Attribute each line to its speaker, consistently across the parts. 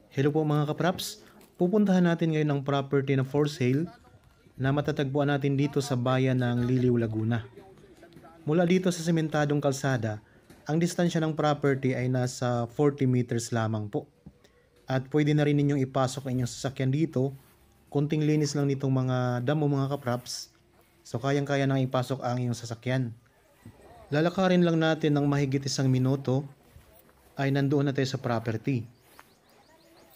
Speaker 1: Hello po mga kapraps, pupuntahan natin ngayon ang property na for sale na matatagpuan natin dito sa bayan ng Liliw, Laguna. Mula dito sa sementadong kalsada, ang distansya ng property ay nasa 40 meters lamang po. At pwede na rin ninyong ipasok ang inyong sasakyan dito. Kunting linis lang nitong mga damo mga kapraps. So kayang-kaya nang ipasok ang inyong sasakyan. Lalakarin lang natin ng mahigit 1 minuto ay nandoon na tayo sa property.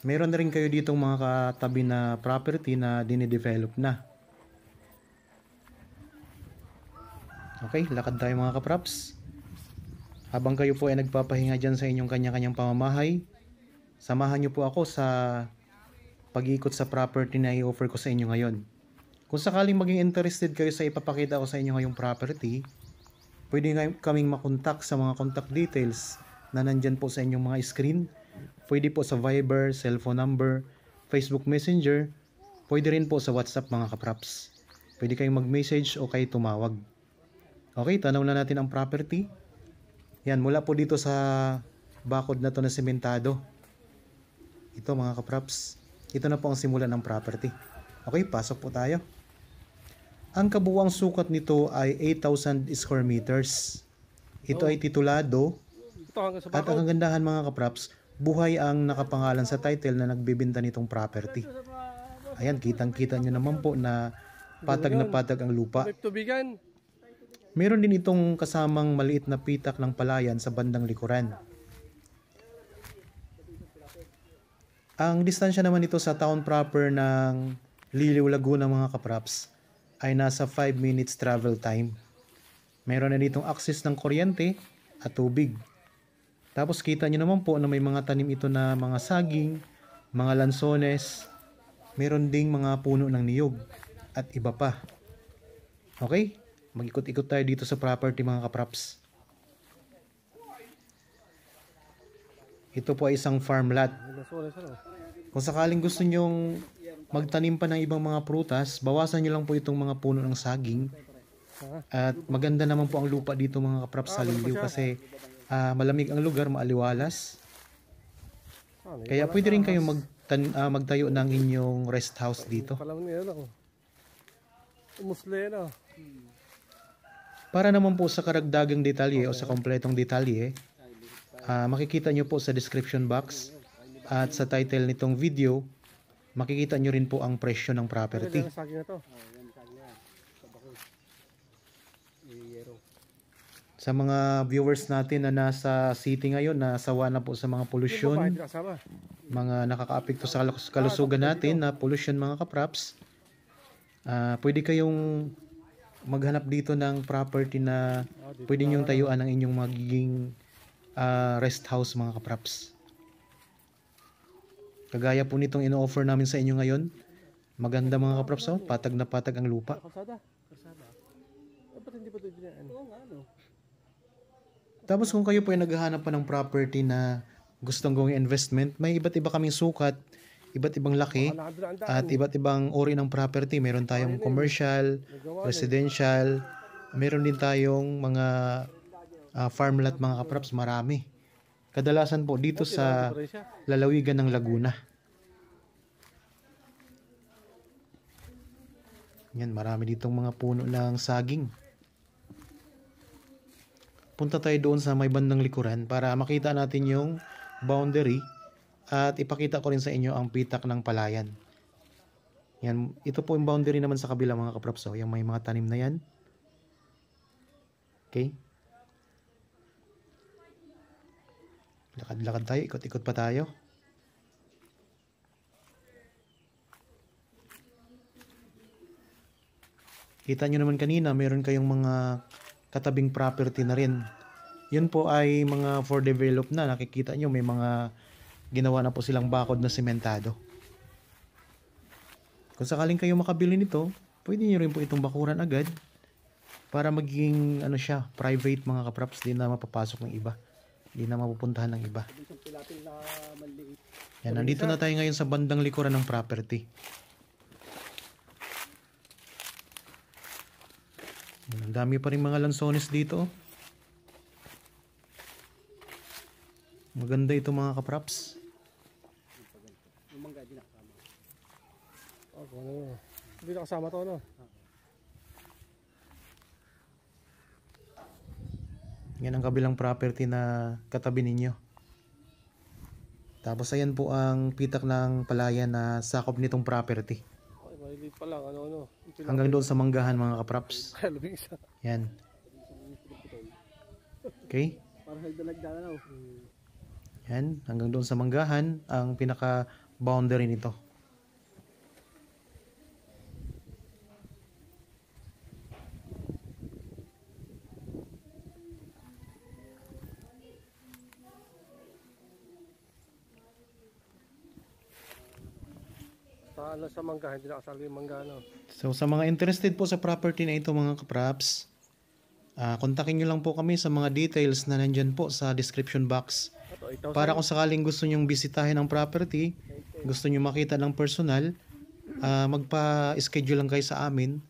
Speaker 1: Meron na rin kayo ditong mga katabi na property na dinidevelop na. Okay, lakad tayo mga kapraps. Habang kayo po ay nagpapahinga dyan sa inyong kanya-kanyang pamamahay, samahan nyo po ako sa pag-ikot sa property na i-offer ko sa inyo ngayon. Kung sakaling maging interested kayo sa ipapakita ko sa inyo ngayong property, pwede kaming makontak sa mga contact details na nandyan po sa inyong mga screen. Pwede po sa Viber, cellphone number, Facebook Messenger, pwede rin po sa WhatsApp mga kapraps. Pwede kayong mag-message o kayo tumawag. Okay, tanaw na natin ang property. Yan, mula po dito sa bakod na to na sementado. Ito mga kapraps, ito na po ang simula ng property. Okay, pasok po tayo. Ang kabuuang sukat nito ay 8,000 square meters. Ito ay titulado at ang kagandahan mga kapraps, buhay ang nakapangalan sa title na nagbebenta nitong property. Ayan, kitang-kita nyo naman po na patag ang lupa. Meron din itong kasamang maliit na pitak ng palayan sa bandang likuran. Ang distansya naman ito sa town proper ng Liliw, Laguna mga kapraps ay nasa 5 minutes travel time. Meron na ditong access ng kuryente at tubig. Tapos kita nyo naman po na may mga tanim ito na mga saging, mga lansones, meron ding mga puno ng niyog at iba pa. Okay? Mag-ikot-ikot tayo dito sa property mga kapraps. Ito po ay isang farm lot. Kung sakaling gusto nyong magtanim pa ng ibang mga prutas, bawasan nyo lang po itong mga puno ng saging. At maganda naman po ang lupa dito mga kapraps sa Liliw kasi malamig ang lugar, maaliwalas. Kaya pwede rin kayong magtayo ng inyong rest house dito. Para naman po sa karagdagang detalye o sa kompletong detalye, makikita nyo po sa description box at sa title nitong video, makikita nyo rin po ang presyo ng property. Sa mga viewers natin na nasa city ngayon, nasawa na po sa mga pollution, mga nakakaapekto sa kalusugan natin na pollution mga kapraps, pwede kayong maghanap dito ng property na pwede nyong tayuan ang inyong magiging rest house mga kapraps. Kagaya po nitong ino-offer namin sa inyo ngayon, maganda mga kapraps, patag na patag ang lupa. Tapos kung kayo po ay naghahanap pa ng property na gustong gawing investment, may iba't iba kaming sukat, iba't ibang laki, at iba't ibang uri ng property. Meron tayong commercial, residential, meron din tayong mga farm lot mga kapraps, marami. Kadalasan po dito sa lalawigan ng Laguna. Yan, marami ditong mga puno ng saging. Punta tayo doon sa may bandang likuran para makita natin yung boundary at ipakita ko rin sa inyo ang pitak ng palayan. Yan, ito po yung boundary naman sa kabila mga kapraps. Yung may mga tanim na yan. Okay. Lakad-lakad tayo, ikot-ikot pa tayo. Kita nyo naman kanina, meron kayong mga katabing property na rin. Yun po ay mga for develop na. Nakikita nyo may mga ginawa na po silang bakod na sementado. Kung sakaling kayo makabili nito, pwede nyo rin po itong bakuran agad para maging private mga kapraps, di na mapapasok ng iba. Di na mapupuntahan ng iba. Yan, nandito na tayo ngayon sa bandang likuran ng property. Ang dami pa rin mga lansones dito. Maganda ito mga kapraps.
Speaker 2: mangga, di nakasama.
Speaker 3: Ano, hindi nakasama to, ano?
Speaker 1: Yan ang kabilang property na katabi ninyo. Tapos ayan po ang pitak ng palayan na sakop nitong property.
Speaker 3: Ay, malilit pa lang, ano.
Speaker 1: Hanggang doon sa manggahan mga kapraps.
Speaker 3: Kaya luming isa.
Speaker 1: Yan. Okay?
Speaker 2: Para nagdalagdala na.
Speaker 1: Yan. Hanggang doon sa manggahan ang pinaka boundary nito.
Speaker 3: Sa mangga, hindi nakasali yung mangga, ano.
Speaker 1: So sa mga interested po sa property na ito mga kapraps, kontakin nyo lang po kami sa mga details na nandyan po sa description box.
Speaker 3: Ito, 8,000.
Speaker 1: Para kung sakaling gusto nyong bisitahin ang property, gusto nyo makita ng personal, magpa-schedule lang kayo sa amin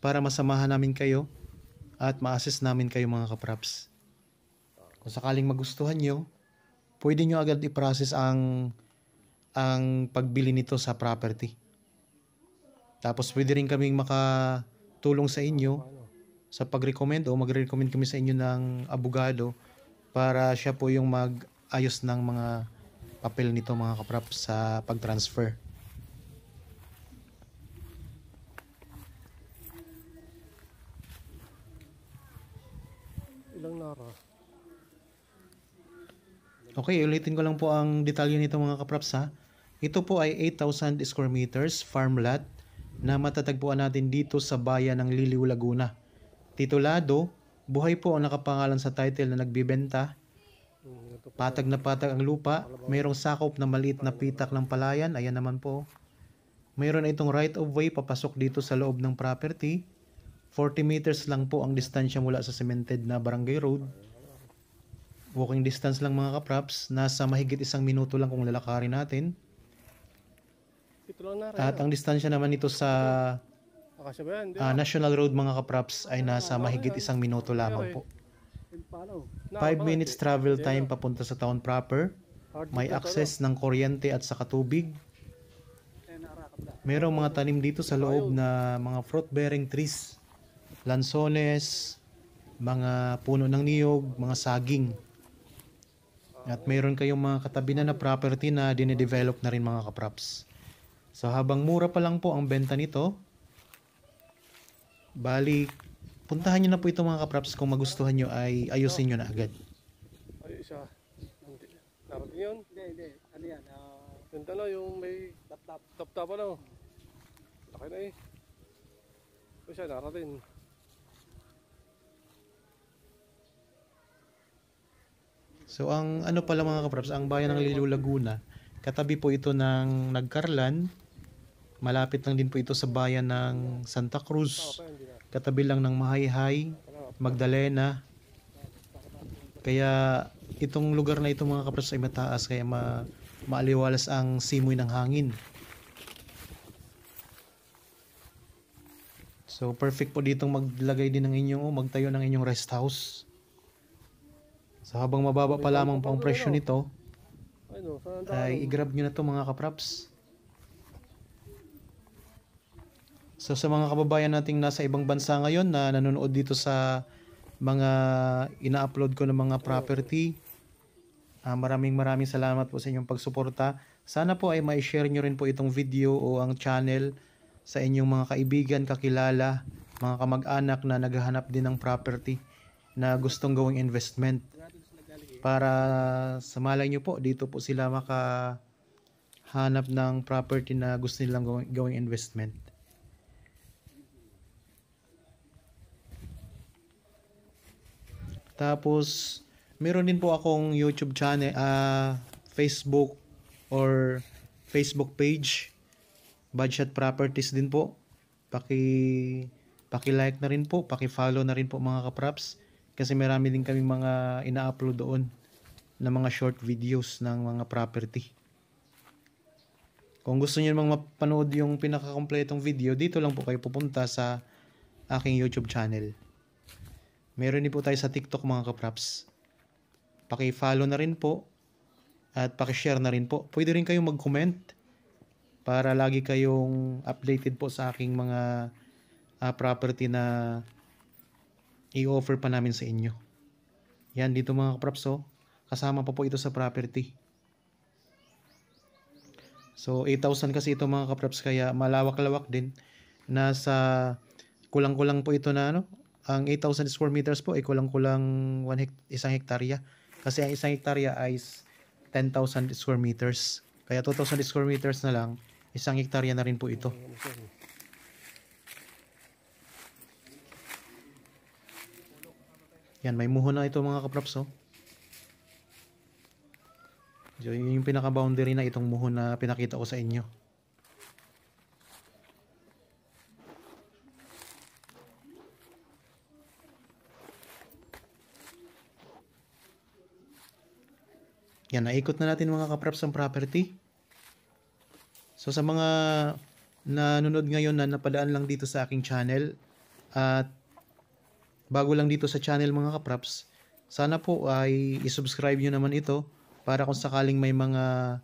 Speaker 1: para masamahan namin kayo at ma-assist namin kayo mga kapraps. Kung sakaling magustuhan nyo, pwede nyo agad i-process ang pagbili nito sa property. Tapos pwede rin kaming makatulong sa inyo sa pag-recommend o mag-recommend kami sa inyo ng abogado para siya po yung mag-ayos ng mga papel nito mga kapraps sa pag-transfer.
Speaker 3: Ilang nara?
Speaker 1: Okay, ulitin ko lang po ang detalye nito mga kapraps ha. Ito po ay 8,000 square meters farm lot na matatagpuan natin dito sa bayan ng Liliw, Laguna. Titulado, buhay po ang nakapangalan sa title na nagbibenta. Patag na patag ang lupa. Mayroong sakop na maliit na pitak ng palayan. Ayan naman po. Mayroon itong right of way papasok dito sa loob ng property. 40 meters lang po ang distansya mula sa cemented na barangay road. Walking distance lang mga kapraps. Nasa mahigit 1 minuto lang kung lalakarin natin.
Speaker 3: Ito lang nara.
Speaker 1: At ang distansya naman ito sa
Speaker 3: Akasya ba yan? Hindi,
Speaker 1: National Road mga kapraps ay nasa mahigit 1 minuto lamang po. 5 minutes travel time papunta sa town proper. May access ng kuryente at saka tubig. Merong mga tanim dito sa loob na mga fruit-bearing trees. Lansones, mga puno ng niyog, mga saging. At mayroon kayong mga katabi na property na dinedevelop na rin mga kapraps. So habang mura pa lang po ang benta nito, bali, puntahan nyo na po ito mga kapraps kung magustuhan nyo ay ayusin nyo na agad.
Speaker 3: Ay, isa. Narating yun?
Speaker 2: Hindi. Ano yan?
Speaker 3: Yung talo, yung may tap-tap ano. Laki na eh. Ito siya, narating.
Speaker 1: So ang ano pala mga kapraps, ang bayan ng Liliw, Laguna, katabi po ito ng Nagcarlan. Malapit lang din po ito sa bayan ng Santa Cruz. Katabi lang ng Mahayhay, Magdalena. Kaya itong lugar na ito mga kapraps ay mataas kaya maaliwalas ang simoy ng hangin. So perfect po ditong maglagay din ng inyong magtayo ng inyong rest house. So habang mababa pa lamang po ang presyo nito, ay i-grab nyo na to mga kapraps. So sa mga kababayan nating nasa ibang bansa ngayon na nanonood dito sa mga ina-upload ko ng mga property, maraming salamat po sa inyong pagsuporta. Sana po ay ma-share nyo rin po itong video o ang channel sa inyong mga kaibigan, kakilala, mga kamag-anak na naghahanap din ng property na gustong gawing investment. Para sa malay nyo po, dito po sila makahanap ng property na gusto nilang gawing investment. Tapos, meron din po akong YouTube channel, Facebook or Facebook page. Budget Properties din po. Paki-like na rin po, paki-follow na rin po mga kapraps. Kasi marami din kaming mga ina-upload doon na mga short videos ng mga property. Kung gusto niyo namang mapanood yung pinaka-kompletong video, dito lang po kayo pupunta sa aking YouTube channel. Meron din po tayo sa TikTok mga kapraps. Paki-follow na rin po at paki-share na rin po. Pwede rin kayong mag-comment para lagi kayong updated po sa aking mga property na i-offer pa namin sa inyo. Yan, dito mga kapraps, oh. Kasama pa po ito sa property. So, 8,000 kasi ito mga kapraps, kaya malawak-lawak din. Nasa kulang-kulang po ito na ano. Ang 8,000 square meters po ay kulang-kulang 1 hektarya. Kasi ang 1 hektarya ay 10,000 square meters. Kaya 2,000 square meters na lang, 1 hektarya na rin po ito. Yan, may muho na ito mga kapraps, oh. So, yun yung pinaka-boundary na itong muho na pinakita ko sa inyo. Yan, naikot na natin mga kapraps ang property. So, sa mga nanonood ngayon na napadaan lang dito sa aking channel at bago lang dito sa channel mga kapraps, sana po ay isubscribe nyo naman ito para kung sakaling may mga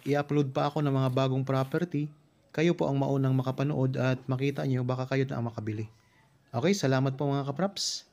Speaker 1: i-upload pa ako ng mga bagong property, kayo po ang maunang makapanood at makita nyo, baka kayo na ang makabili. Okay, salamat po mga kapraps.